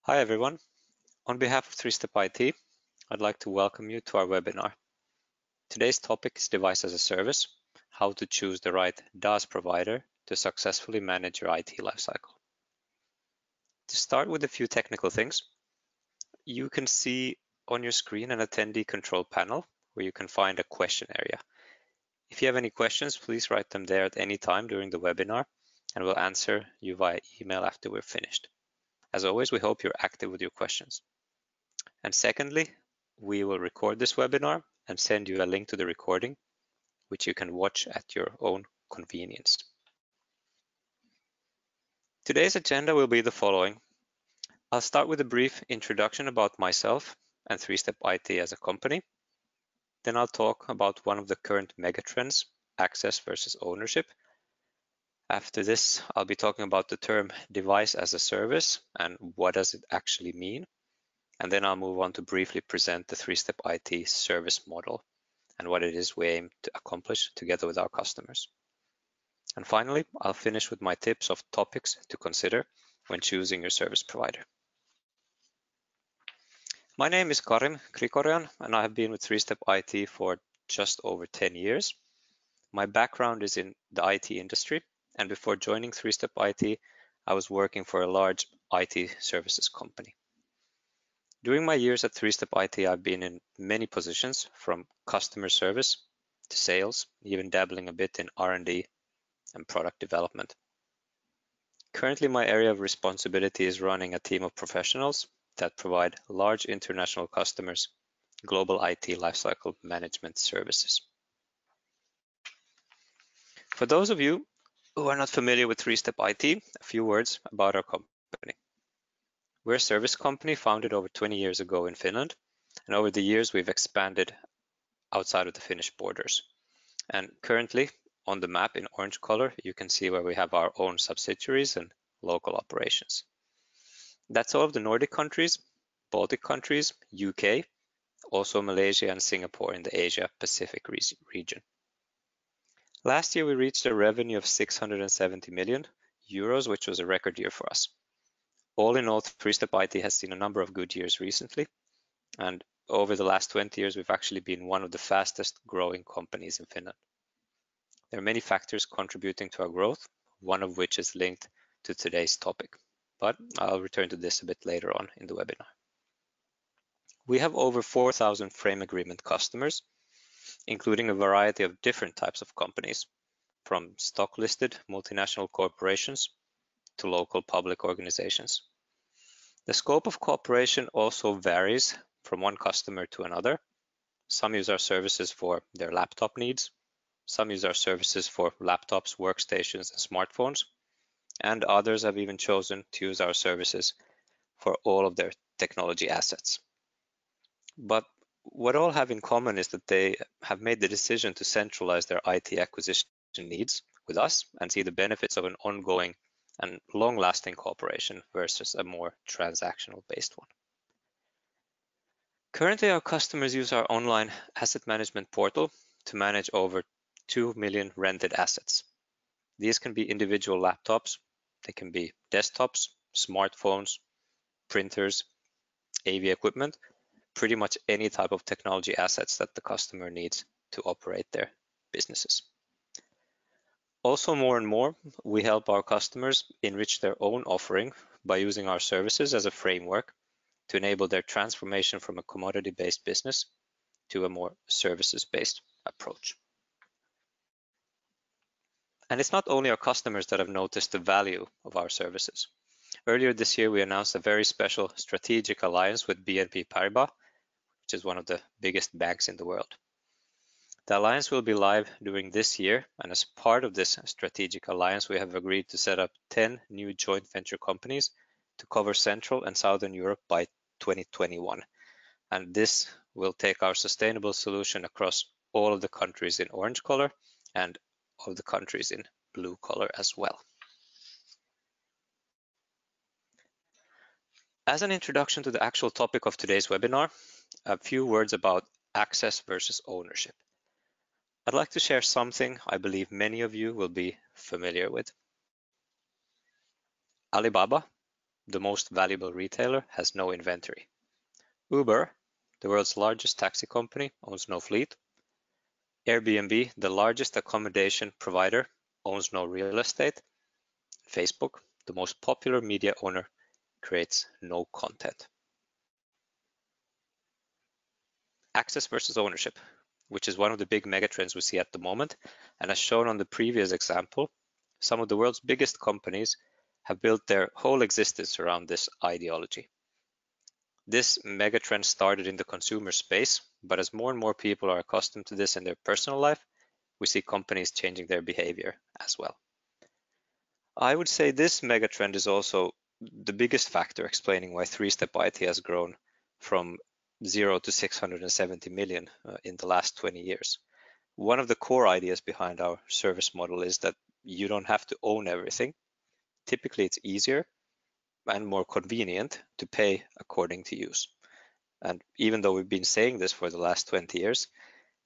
Hi everyone. On behalf of 3-Step IT, I'd like to welcome you to our webinar. Today's topic is Device as a Service, how to choose the right DaaS provider to successfully manage your IT lifecycle. To start with a few technical things, you can see on your screen an attendee control panel where you can find a question area. If you have any questions, please write them there at any time during the webinar and we'll answer you via email after we're finished. As always, we hope you're active with your questions. And secondly, we will record this webinar and send you a link to the recording, which you can watch at your own convenience. Today's agenda will be the following. I'll start with a brief introduction about myself and 3-Step IT as a company. Then I'll talk about one of the current megatrends, access versus ownership. After this, I'll be talking about the term device as a service and what does it actually mean. And then I'll move on to briefly present the 3-Step IT service model and what it is we aim to accomplish together with our customers. And finally, I'll finish with my tips of topics to consider when choosing your service provider. My name is Karim Krikorian, and I have been with 3-Step IT for just over 10 years. My background is in the IT industry, and before joining 3-Step IT, I was working for a large IT services company. During my years at 3-Step IT, I've been in many positions, from customer service to sales, even dabbling a bit in R&D and product development. Currently, my area of responsibility is running a team of professionals that provide large international customers global IT lifecycle management services. For those of you who are not familiar with 3-Step IT, a few words about our company. We're a service company founded over 20 years ago in Finland, and over the years we've expanded outside of the Finnish borders. And currently, on the map in orange color, you can see where we have our own subsidiaries and local operations. That's all of the Nordic countries, Baltic countries, UK, also Malaysia and Singapore in the Asia Pacific region. Last year, we reached a revenue of 670 million euros, which was a record year for us. All in all, 3-Step IT has seen a number of good years recently. And over the last 20 years, we've actually been one of the fastest growing companies in Finland. There are many factors contributing to our growth, one of which is linked to today's topic, but I'll return to this a bit later on in the webinar. We have over 4,000 frame agreement customers, including a variety of different types of companies, from stock-listed multinational corporations to local public organizations. The scope of cooperation also varies from one customer to another. Some use our services for their laptop needs. Some use our services for laptops, workstations, and smartphones. And others have even chosen to use our services for all of their technology assets. But what all have in common is that they have made the decision to centralize their IT acquisition needs with us and see the benefits of an ongoing and long-lasting cooperation versus a more transactional-based one. Currently, our customers use our online asset management portal to manage over 2 million rented assets. These can be individual laptops, they can be desktops, smartphones, printers, AV equipment, pretty much any type of technology assets that the customer needs to operate their businesses. Also, more and more, we help our customers enrich their own offering by using our services as a framework to enable their transformation from a commodity-based business to a more services-based approach. And it's not only our customers that have noticed the value of our services. Earlier this year, we announced a very special strategic alliance with BNP Paribas, which is one of the biggest banks in the world. The alliance will be live during this year, and as part of this strategic alliance, we have agreed to set up 10 new joint venture companies to cover Central and Southern Europe by 2021. And this will take our sustainable solution across all of the countries in orange color and all of the countries in blue color as well. As an introduction to the actual topic of today's webinar, a few words about access versus ownership. I'd like to share something I believe many of you will be familiar with. Alibaba, the most valuable retailer, has no inventory. Uber, the world's largest taxi company, owns no fleet. Airbnb, the largest accommodation provider, owns no real estate. Facebook, the most popular media owner, creates no content. Access versus ownership, which is one of the big megatrends we see at the moment. And as shown on the previous example, some of the world's biggest companies have built their whole existence around this ideology. This megatrend started in the consumer space, but as more and more people are accustomed to this in their personal life, we see companies changing their behavior as well. I would say this megatrend is also the biggest factor explaining why three-step IT has grown from 0 to 670 million in the last 20 years. One of the core ideas behind our service model is that you don't have to own everything. Typically, it's easier and more convenient to pay according to use. And even though we've been saying this for the last 20 years,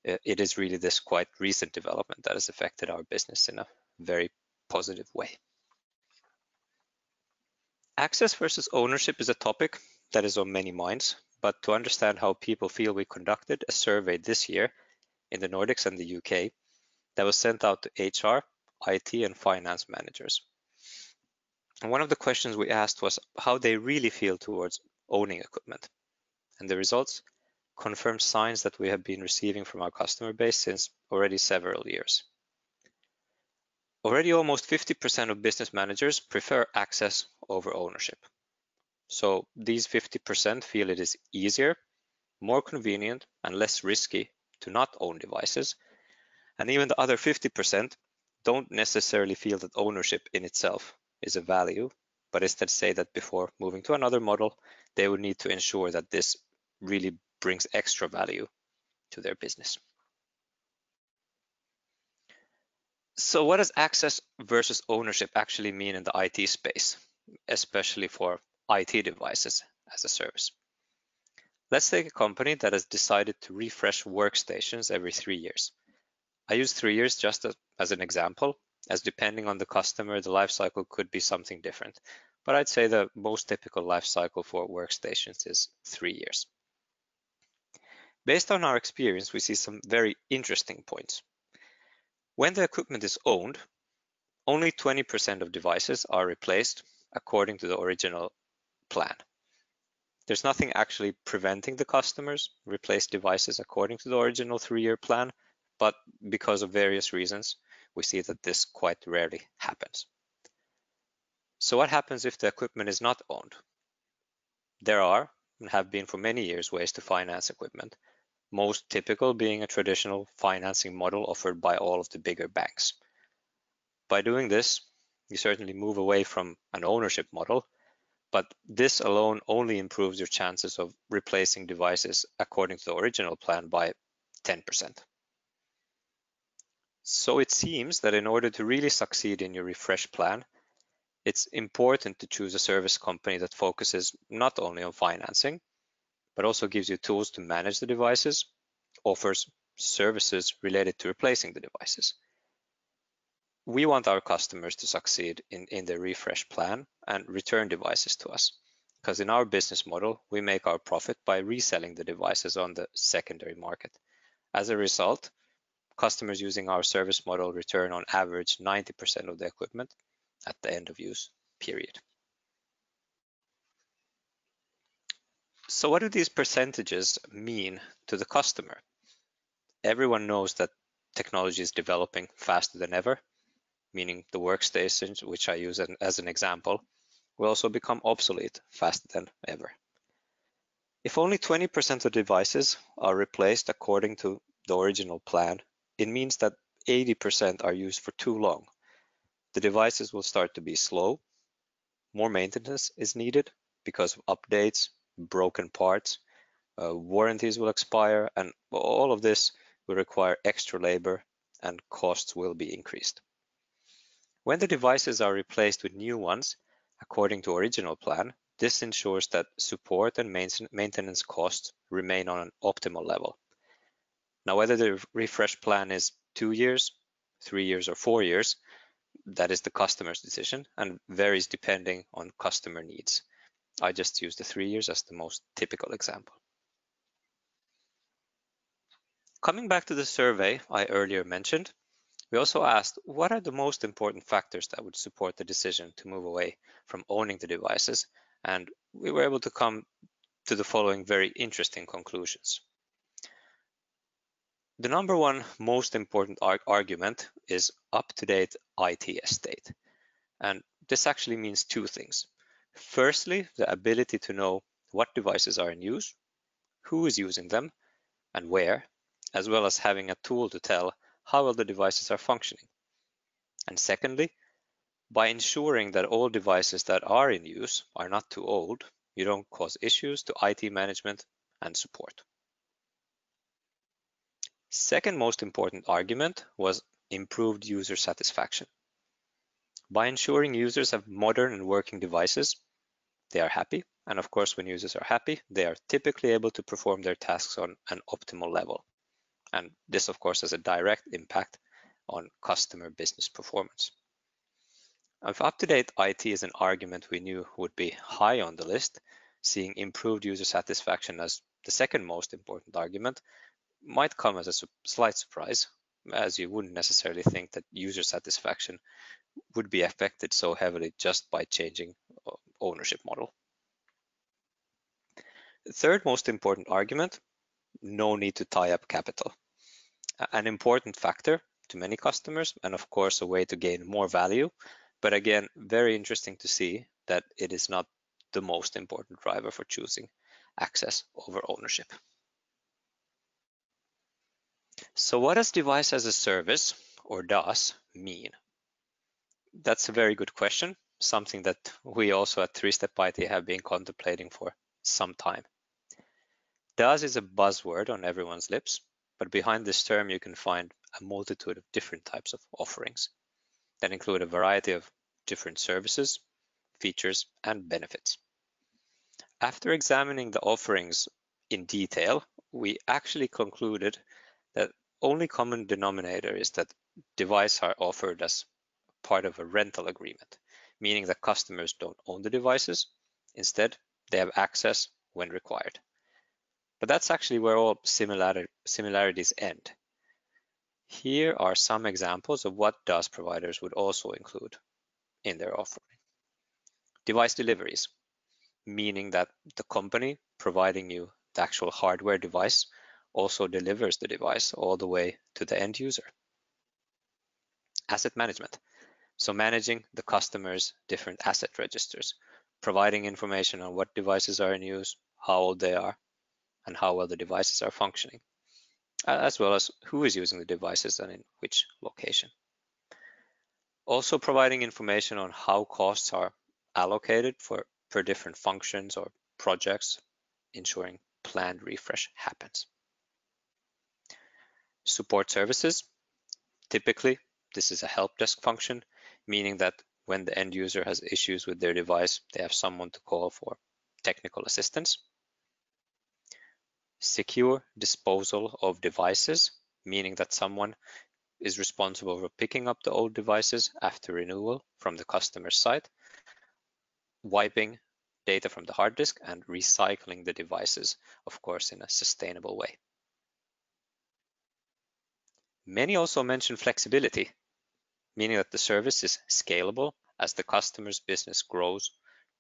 it is really this quite recent development that has affected our business in a very positive way. Access versus ownership is a topic that is on many minds, but to understand how people feel, we conducted a survey this year in the Nordics and the UK that was sent out to HR, IT, and finance managers. And one of the questions we asked was how they really feel towards owning equipment. And the results confirm signs that we have been receiving from our customer base since already several years. Already almost 50% of business managers prefer access over ownership. So these 50% feel it is easier, more convenient, and less risky to not own devices. And even the other 50% don't necessarily feel that ownership in itself is a value, but instead say that before moving to another model, they would need to ensure that this really brings extra value to their business. So what does access versus ownership actually mean in the IT space, especially for IT devices as a service? Let's take a company that has decided to refresh workstations every 3 years. I use 3 years just as an example, as depending on the customer, the life cycle could be something different. But I'd say the most typical life cycle for workstations is 3 years. Based on our experience, we see some very interesting points. When the equipment is owned, only 20% of devices are replaced according to the original plan. There's nothing actually preventing the customers replace devices according to the original 3-year plan, but because of various reasons, we see that this quite rarely happens. So what happens if the equipment is not owned? There are, and have been for many years, ways to finance equipment, most typical being a traditional financing model offered by all of the bigger banks. By doing this, you certainly move away from an ownership model, but this alone only improves your chances of replacing devices according to the original plan by 10%. So it seems that in order to really succeed in your refresh plan, it's important to choose a service company that focuses not only on financing, but also gives you tools to manage the devices, offers services related to replacing the devices. We want our customers to succeed in their refresh plan and return devices to us, because in our business model, we make our profit by reselling the devices on the secondary market. As a result, customers using our service model return on average 90% of the equipment at the end of use period. So what do these percentages mean to the customer? Everyone knows that technology is developing faster than ever, meaning the workstations, which I use as an example, will also become obsolete faster than ever. If only 20% of devices are replaced according to the original plan, it means that 80% are used for too long. The devices will start to be slow, more maintenance is needed because of updates, broken parts, warranties will expire, and all of this will require extra labor and costs will be increased. When the devices are replaced with new ones, according to original plan, this ensures that support and maintenance costs remain on an optimal level. Now, whether the refresh plan is 2 years, 3 years, or 4 years, that is the customer's decision and varies depending on customer needs. I just use the 3 years as the most typical example. Coming back to the survey I earlier mentioned, we also asked what are the most important factors that would support the decision to move away from owning the devices, and we were able to come to the following very interesting conclusions. The number one most important argument is up-to-date IT estate. And this actually means two things. Firstly, the ability to know what devices are in use, who is using them, and where, as well as having a tool to tell how well the devices are functioning. And secondly, by ensuring that all devices that are in use are not too old, you don't cause issues to IT management and support. Second most important argument was improved user satisfaction. By ensuring users have modern and working devices, they are happy. And of course, when users are happy, they are typically able to perform their tasks on an optimal level. And this, of course, has a direct impact on customer business performance. If up-to-date IT is an argument we knew would be high on the list, seeing improved user satisfaction as the second most important argument might come as a slight surprise, as you wouldn't necessarily think that user satisfaction would be affected so heavily just by changing ownership model. The third most important argument, no need to tie up capital. An important factor to many customers, and of course a way to gain more value, but again, very interesting to see that it is not the most important driver for choosing access over ownership. So what does device as a service, or DaaS, mean? That's a very good question, something that we also at 3-Step IT have been contemplating for some time. DaaS is a buzzword on everyone's lips, but behind this term you can find a multitude of different types of offerings that include a variety of different services, features, and benefits. After examining the offerings in detail, we actually concluded that only common denominator is that devices are offered as part of a rental agreement, meaning that customers don't own the devices. Instead, they have access when required. But that's actually where all similarities end. Here are some examples of what DaaS providers would also include in their offering. Device deliveries, meaning that the company providing you the actual hardware device also delivers the device all the way to the end user. Asset management, so managing the customer's different asset registers, providing information on what devices are in use, how old they are, and how well the devices are functioning, as well as who is using the devices and in which location. Also providing information on how costs are allocated per different functions or projects, ensuring planned refresh happens. Support services, typically this is a help desk function, meaning that when the end user has issues with their device, they have someone to call for technical assistance. Secure disposal of devices, meaning that someone is responsible for picking up the old devices after renewal from the customer's side, wiping data from the hard disk, and recycling the devices, of course, in a sustainable way. Many also mention flexibility, meaning that the service is scalable as the customer's business grows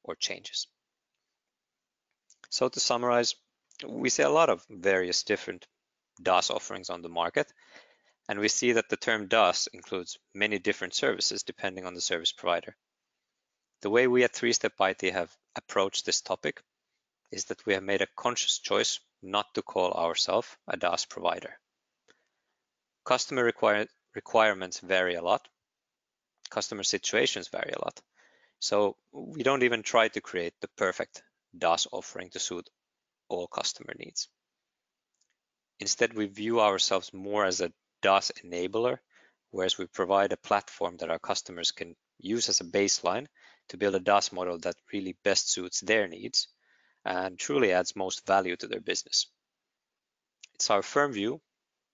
or changes. So to summarize, we see a lot of various different DaaS offerings on the market, and we see that the term DaaS includes many different services depending on the service provider. The way we at 3-Step IT have approached this topic is that we have made a conscious choice not to call ourselves a DaaS provider. Customer requirements vary a lot. Customer situations vary a lot. So we don't even try to create the perfect DaaS offering to suit all customer needs. Instead, we view ourselves more as a DaaS enabler, whereas we provide a platform that our customers can use as a baseline to build a DaaS model that really best suits their needs and truly adds most value to their business. It's our firm view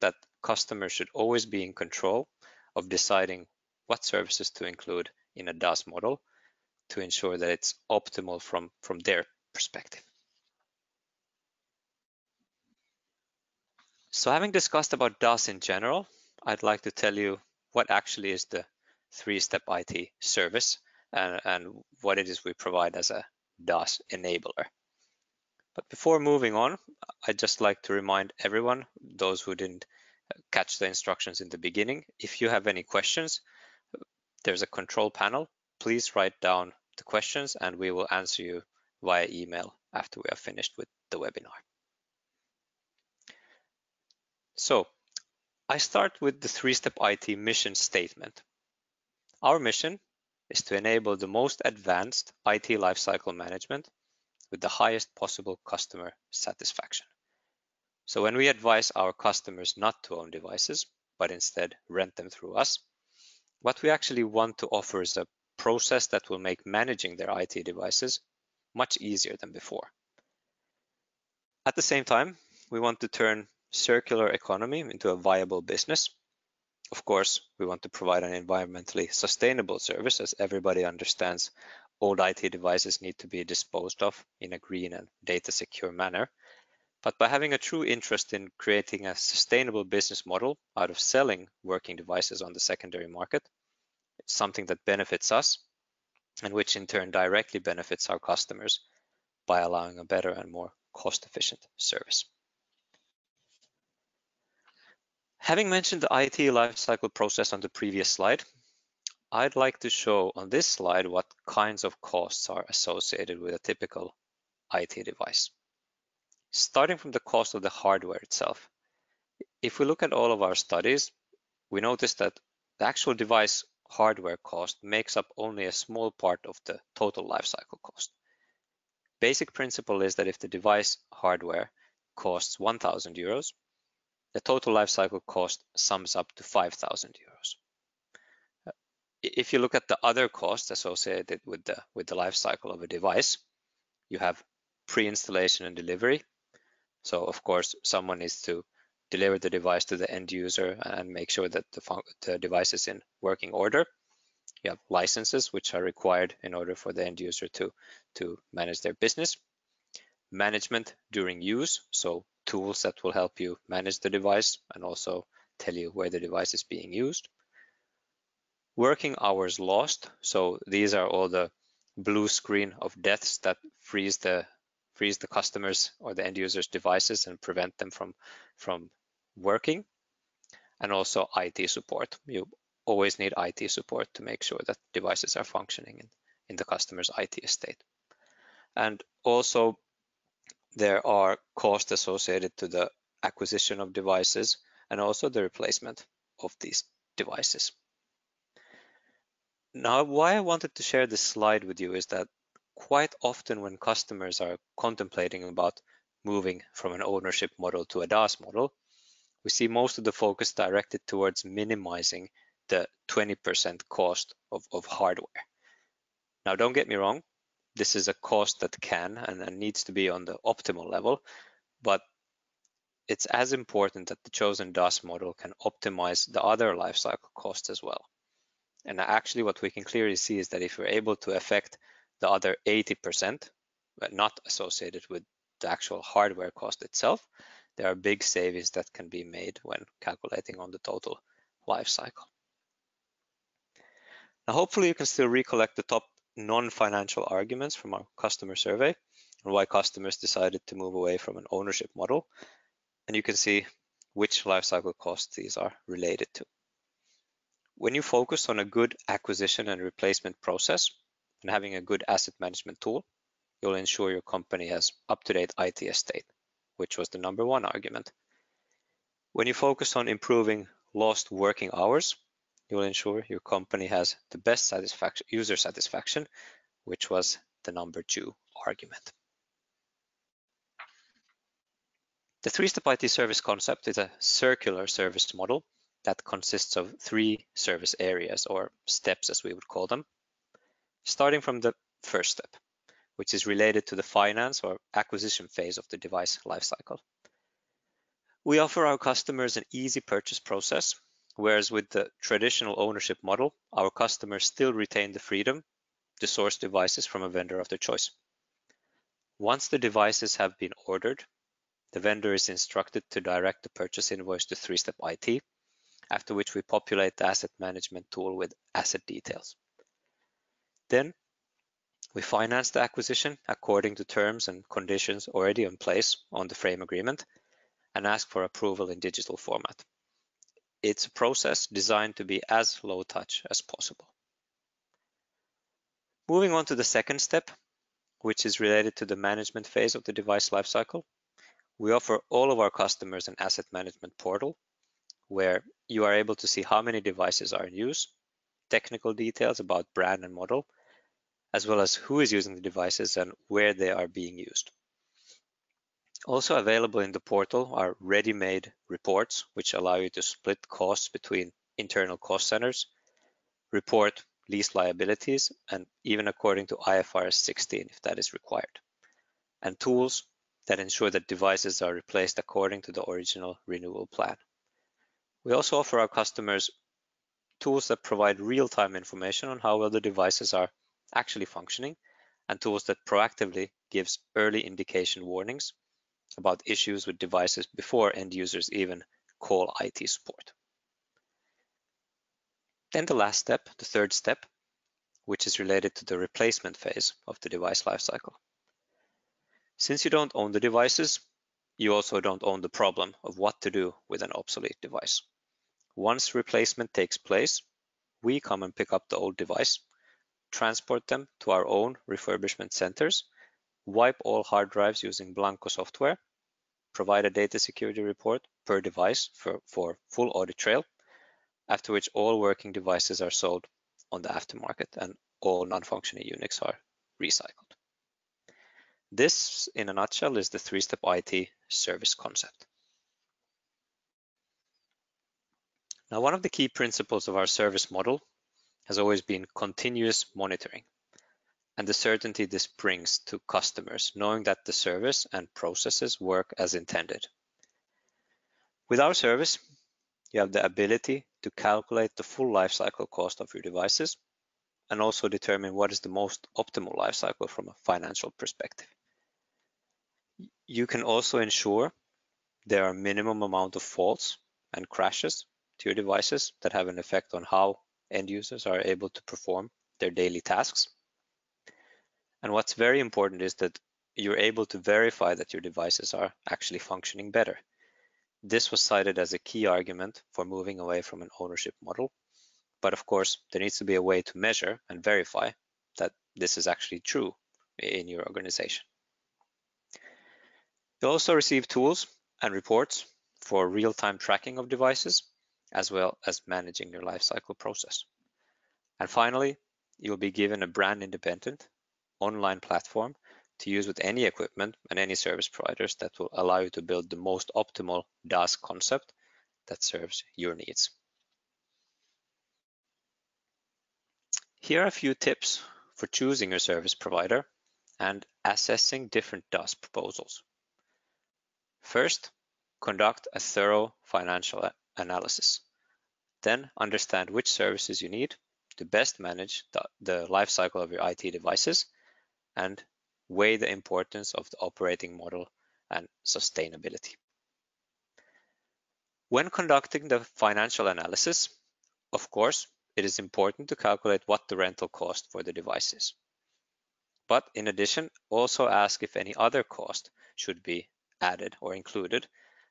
that customers should always be in control of deciding what services to include in a DaaS model to ensure that it's optimal from their perspective. So having discussed about DaaS in general, I'd like to tell you what actually is the three-step IT service and what it is we provide as a DaaS enabler. But before moving on, I'd just like to remind everyone, those who didn't catch the instructions in the beginning, if you have any questions, there's a control panel. Please write down the questions and we will answer you via email after we are finished with the webinar. So I start with the three-step IT mission statement. Our mission is to enable the most advanced IT lifecycle management with the highest possible customer satisfaction. So when we advise our customers not to own devices, but instead rent them through us, what we actually want to offer is a process that will make managing their IT devices much easier than before. At the same time, we want to turn circular economy into a viable business. Of course, we want to provide an environmentally sustainable service, as everybody understands old IT devices need to be disposed of in a green and data secure manner. But by having a true interest in creating a sustainable business model out of selling working devices on the secondary market, it's something that benefits us and which in turn directly benefits our customers by allowing a better and more cost-efficient service. Having mentioned the IT lifecycle process on the previous slide, I'd like to show on this slide what kinds of costs are associated with a typical IT device. Starting from the cost of the hardware itself. If we look at all of our studies, we notice that the actual device hardware cost makes up only a small part of the total lifecycle cost. Basic principle is that if the device hardware costs 1,000 euros, the total lifecycle cost sums up to 5,000 euros. If you look at the other costs associated with the life cycle of a device, you have pre-installation and delivery. So of course, someone needs to deliver the device to the end user and make sure that the device is in working order. You have licenses, which are required in order for the end user to manage their business. Management during use, so tools that will help you manage the device and also tell you where the device is being used. Working hours lost, so these are all the blue screen of deaths that freeze the customers or the end users devices and prevent them from working. And also IT support. You always need IT support to make sure that devices are functioning in the customer's IT estate. And also there are costs associated to the acquisition of devices and also the replacement of these devices. Now, why I wanted to share this slide with you is that quite often when customers are contemplating about moving from an ownership model to a DaaS model, we see most of the focus directed towards minimizing the 20% cost of hardware. Now, don't get me wrong, this is a cost that can and needs to be on the optimal level, but it's as important that the chosen DaaS model can optimize the other lifecycle costs as well. And actually what we can clearly see is that if we're able to affect the other 80%, but not associated with the actual hardware cost itself, there are big savings that can be made when calculating on the total life cycle. Now, hopefully you can still recollect the top non-financial arguments from our customer survey and why customers decided to move away from an ownership model. And you can see which lifecycle costs these are related to. When you focus on a good acquisition and replacement process and having a good asset management tool, you'll ensure your company has up-to-date IT estate, which was the number one argument. When you focus on improving lost working hours, you'll ensure your company has the best user satisfaction, which was the number two argument. The three-step IT service concept is a circular service model that consists of three service areas, or steps as we would call them, starting from the first step, which is related to the finance or acquisition phase of the device lifecycle. We offer our customers an easy purchase process, whereas with the traditional ownership model, our customers still retain the freedom to source devices from a vendor of their choice. Once the devices have been ordered, the vendor is instructed to direct the purchase invoice to three-step IT, after which we populate the asset management tool with asset details. Then we finance the acquisition according to terms and conditions already in place on the frame agreement and ask for approval in digital format. It's a process designed to be as low touch as possible. Moving on to the second step, which is related to the management phase of the device lifecycle. We offer all of our customers an asset management portal where you are able to see how many devices are in use, technical details about brand and model, as well as who is using the devices and where they are being used. Also available in the portal are ready-made reports, which allow you to split costs between internal cost centers, report lease liabilities, and even according to IFRS 16 if that is required, and tools that ensure that devices are replaced according to the original renewal plan. We also offer our customers tools that provide real-time information on how well the devices are actually functioning, and tools that proactively gives early indication warnings about issues with devices before end users even call IT support. Then the last step, the third step, which is related to the replacement phase of the device lifecycle. Since you don't own the devices, you also don't own the problem of what to do with an obsolete device. Once replacement takes place, we come and pick up the old device, transport them to our own refurbishment centers, wipe all hard drives using Blanco software, provide a data security report per device for full audit trail, after which all working devices are sold on the aftermarket and all non-functioning units are recycled. This, in a nutshell, is the three-step IT service concept. Now, one of the key principles of our service model has always been continuous monitoring and the certainty this brings to customers, knowing that the service and processes work as intended. With our service, you have the ability to calculate the full lifecycle cost of your devices and also determine what is the most optimal lifecycle from a financial perspective. You can also ensure there are minimum amount of faults and crashes to your devices that have an effect on how end users are able to perform their daily tasks. And what's very important is that you're able to verify that your devices are actually functioning better. This was cited as a key argument for moving away from an ownership model. But of course, there needs to be a way to measure and verify that this is actually true in your organization. You'll also receive tools and reports for real-time tracking of devices, as well as managing your lifecycle process. And finally, you'll be given a brand independent online platform to use with any equipment and any service providers that will allow you to build the most optimal DaaS concept that serves your needs. Here are a few tips for choosing your service provider and assessing different DaaS proposals. First, conduct a thorough financial analysis. Then understand which services you need to best manage the lifecycle of your IT devices and weigh the importance of the operating model and sustainability. When conducting the financial analysis, of course, it is important to calculate what the rental cost for the device is. But in addition, also ask if any other cost should be added or included,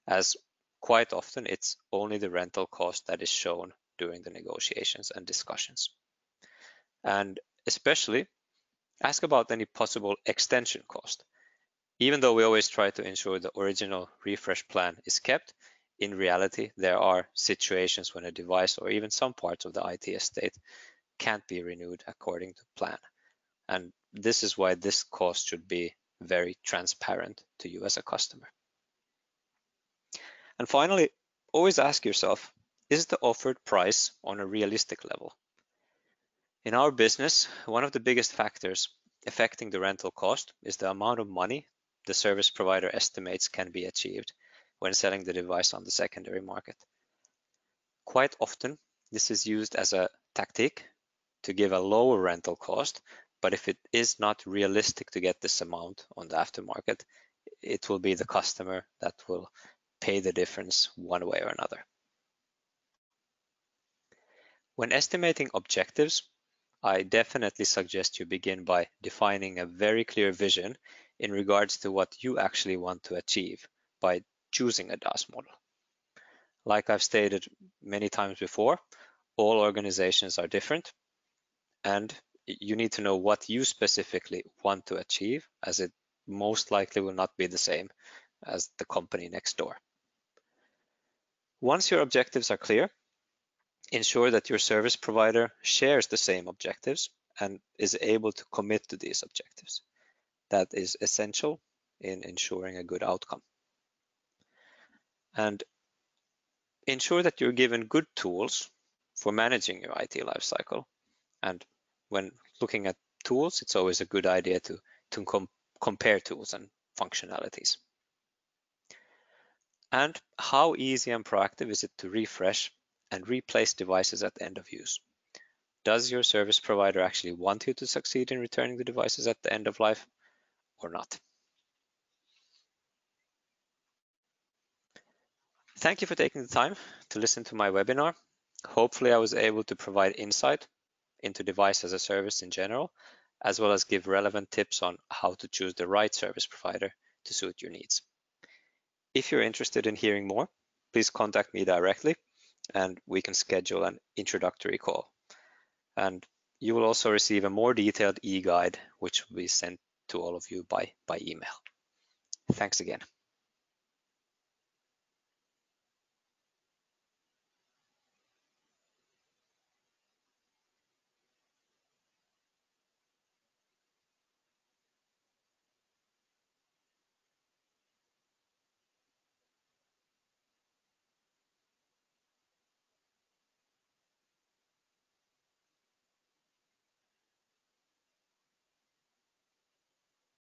as quite often it's only the rental cost that is shown during the negotiations and discussions. And especially ask about any possible extension cost. Even though we always try to ensure the original refresh plan is kept, in reality, there are situations when a device or even some parts of the IT estate can't be renewed according to plan. And this is why this cost should be very transparent to you as a customer. And finally, always ask yourself, is the offered price on a realistic level? In our business, one of the biggest factors affecting the rental cost is the amount of money the service provider estimates can be achieved when selling the device on the secondary market. Quite often, this is used as a tactic to give a lower rental cost, but if it is not realistic to get this amount on the aftermarket, it will be the customer that will pay the difference one way or another. When estimating objectives, I definitely suggest you begin by defining a very clear vision in regards to what you actually want to achieve by choosing a DaaS model. Like I've stated many times before, all organizations are different, and you need to know what you specifically want to achieve, as it most likely will not be the same as the company next door. Once your objectives are clear, ensure that your service provider shares the same objectives and is able to commit to these objectives. That is essential in ensuring a good outcome. And ensure that you're given good tools for managing your IT lifecycle. And when looking at tools, it's always a good idea to compare tools and functionalities. And how easy and proactive is it to refresh and replace devices at the end of use? Does your service provider actually want you to succeed in returning the devices at the end of life or not? Thank you for taking the time to listen to my webinar. Hopefully I was able to provide insight into device as a service in general, as well as give relevant tips on how to choose the right service provider to suit your needs. If you're interested in hearing more, please contact me directly and we can schedule an introductory call. And you will also receive a more detailed e-guide, which will be sent to all of you by email. Thanks again.